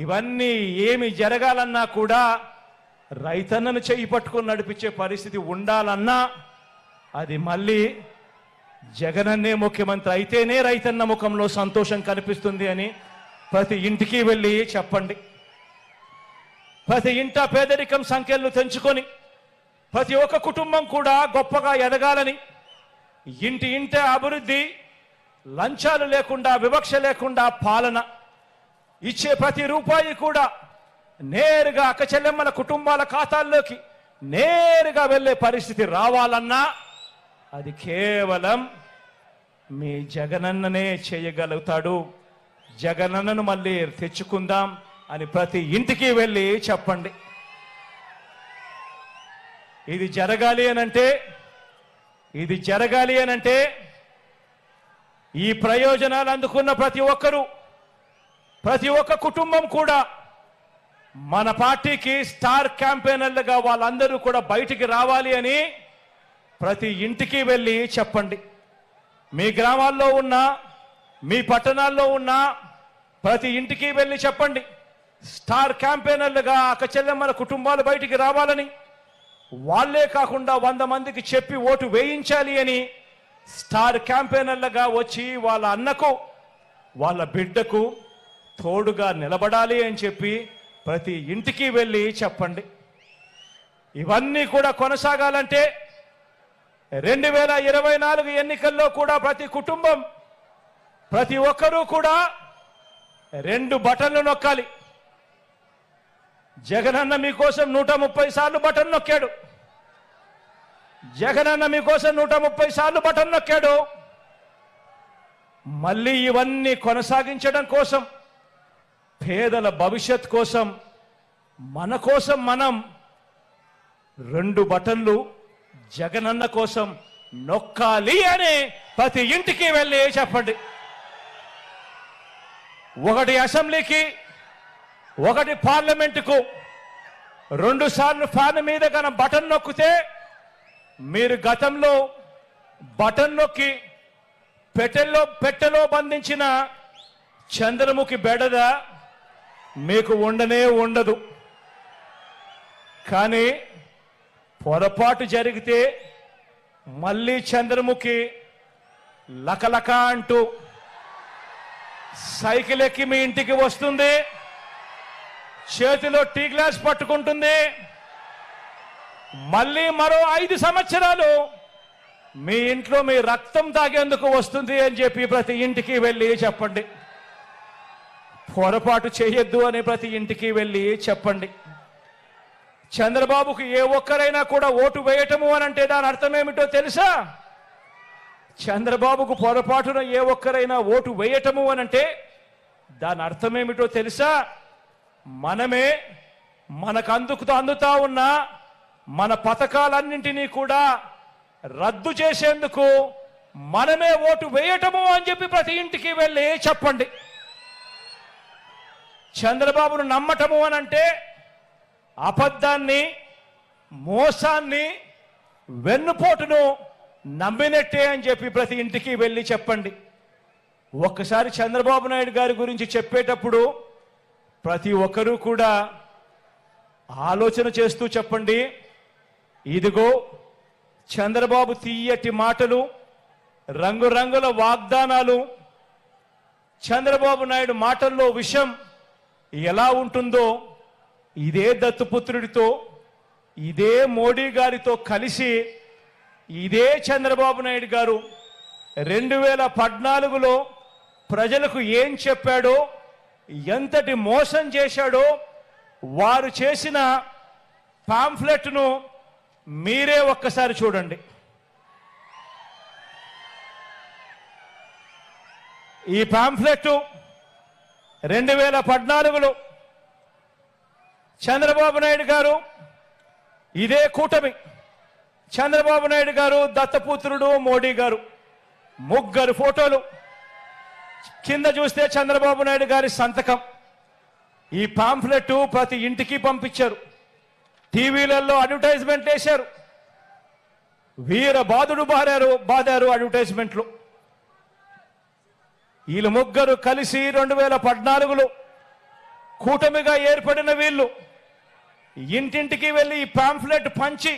ఇవన్నీ ఏమి జరగాలన్నా కూడా రైతన్నను చెయ్యి పట్టుకొని నడిపించే పరిస్థితి ఉండాలన్నా అది మళ్ళీ జగనన్నే ముఖ్యమంత్రి అయితేనే రైతన్న ముఖంలో సంతోషం కనిపిస్తుంది అని ప్రతి ఇంటికి వెళ్ళి చెప్పండి. ప్రతి ఇంట పేదరికం సంఖ్యలు తెంచుకొని ప్రతి ఒక్క కుటుంబం కూడా గొప్పగా ఎదగాలని, ఇంటి ఇంట అభివృద్ధి, లంచాలు లేకుండా, వివక్ష లేకుండా పాలన, ఇచ్చే ప్రతి రూపాయి కూడా నేరుగా అక్క చెల్లెమ్మల కుటుంబాల ఖాతాల్లోకి నేరుగా వెళ్ళే పరిస్థితి రావాలన్నా అది కేవలం మీ జగనన్ననే చేయగలుగుతాడు. జగనన్నను మళ్ళీ తెచ్చుకుందాం అని ప్రతి ఇంటికి వెళ్ళి చెప్పండి. ఇది జరగాలి అనంటే ఈ ప్రయోజనాలు అందుకున్న ప్రతి ఒక్క కుటుంబం కూడా మన పార్టీకి స్టార్ క్యాంపెయినర్లుగా వాళ్ళందరూ కూడా బయటికి రావాలి అని ప్రతి ఇంటికి వెళ్ళి చెప్పండి. మీ గ్రామాల్లో ఉన్న, మీ పట్టణాల్లో ఉన్న ప్రతి ఇంటికి వెళ్ళి చెప్పండి. స్టార్ క్యాంపెయినర్లుగా అక్క చెల్లెమ్మల కుటుంబాలు బయటికి రావాలని, వాళ్ళే కాకుండా 100 మందికి చెప్పి ఓటు వేయించాలి అని స్టార్ క్యాంపెయినర్లుగా వచ్చి వాళ్ళ అన్నకు, వాళ్ళ బిడ్డకు తోడుగా నిలబడాలి అని చెప్పి ప్రతి ఇంటికి వెళ్ళి చెప్పండి. ఇవన్నీ కూడా కొనసాగాలంటే 2024 ఎన్నికల్లో కూడా ప్రతి కుటుంబం, ప్రతి ఒక్కరూ కూడా 2 బటన్లు నొక్కాలి. జగనన్న మీకోసం 130 సార్లు బటన్ నొక్కాడు. జగనన్న మీకోసం 130 సార్లు బటన్ నొక్కాడు. మళ్ళీ ఇవన్నీ కొనసాగించడం కోసం, పేదల భవిష్యత్ కోసం, మన కోసం మనం 2 బటన్లు జగనన్న కోసం నొక్కాలి అని ప్రతి ఇంటికి వెళ్ళి చెప్పండి. ఒకటి అసెంబ్లీకి, ఒకటి పార్లమెంటుకు 2 సార్లు ఫ్యాన్ మీద కన బటన్ నొక్కితే మీరు గతంలో బటన్ నొక్కి పెట్టెలో బంధించిన చంద్రముఖి బెడద మీకు ఉండదు. కానీ పొరపాటు జరిగితే మళ్ళీ చంద్రముఖి లకలక అంటూ సైకిల్ ఎక్కి మీ ఇంటికి వస్తుంది, చేతిలో టీ గ్లాస్ పట్టుకుంటుంది. మళ్ళీ మరో 5 సంవత్సరాలు మీ ఇంట్లో మీ రక్తం తాగేందుకు వస్తుంది అని చెప్పి ప్రతి ఇంటికి వెళ్ళి చెప్పండి. పొరపాటు చేయొద్దు అని ప్రతి ఇంటికి వెళ్ళి చెప్పండి. చంద్రబాబుకు ఏ ఒక్కరైనా కూడా ఓటు వేయటము అనంటే దాని అర్థం ఏమిటో తెలుసా? చంద్రబాబుకు పొరపాటున ఏ ఒక్కరైనా ఓటు వేయటము అనంటే దాని అర్థం ఏమిటో తెలుసా? మనమే మనకు అందుతా ఉన్న మన పథకాలన్నింటినీ కూడా రద్దు చేసేందుకు మనమే ఓటు వేయటము అని చెప్పి ప్రతి ఇంటికి వెళ్ళి చెప్పండి. చంద్రబాబును నమ్మటము అనంటే అబద్ధాన్ని, మోసాన్ని, వెన్నుపోటును నమ్మినట్టే అని చెప్పి ప్రతి ఇంటికి వెళ్ళి చెప్పండి. ఒక్కసారి చంద్రబాబు నాయుడు గారి గురించి చెప్పేటప్పుడు ప్రతి ఒక్కరూ కూడా ఆలోచన చేస్తూ చెప్పండి. ఇదిగో చంద్రబాబు తీయటి మాటలు, రంగురంగుల వాగ్దానాలు, చంద్రబాబు నాయుడు మాటల్లో విషయం ఎలా ఉంటుందో ఇదే దత్తుపుత్రుడితో, ఇదే మోడీ గారితో కలిసి ఇదే చంద్రబాబు నాయుడు గారు 2014లో ప్రజలకు ఏం చెప్పాడో, ఎంతటి మోసం చేశాడో వారు చేసిన పాంఫ్లెట్ను మీరే ఒక్కసారి చూడండి. ఈ పాంఫ్లెట్ 2014లో చంద్రబాబు నాయుడు గారు, ఇదే కూటమి, చంద్రబాబు నాయుడు గారు, దత్తపుత్రుడు మోడీ గారు, ముగ్గురు ఫోటోలు, కింద చూస్తే చంద్రబాబు నాయుడు గారి సంతకం. ఈ పాంఫ్లెట్ ప్రతి ఇంటికి పంపించారు. టీవీలలో అడ్వర్టైజ్మెంట్ వేశారు. వీర బాధుడు బాదారు అడ్వర్టైజ్మెంట్లు. వీళ్ళు ముగ్గురు కలిసి 2014లో కూటమిగా ఏర్పడిన వీళ్ళు ఇంటింటికి వెళ్ళి ఈ పాంఫ్లెట్ పంచి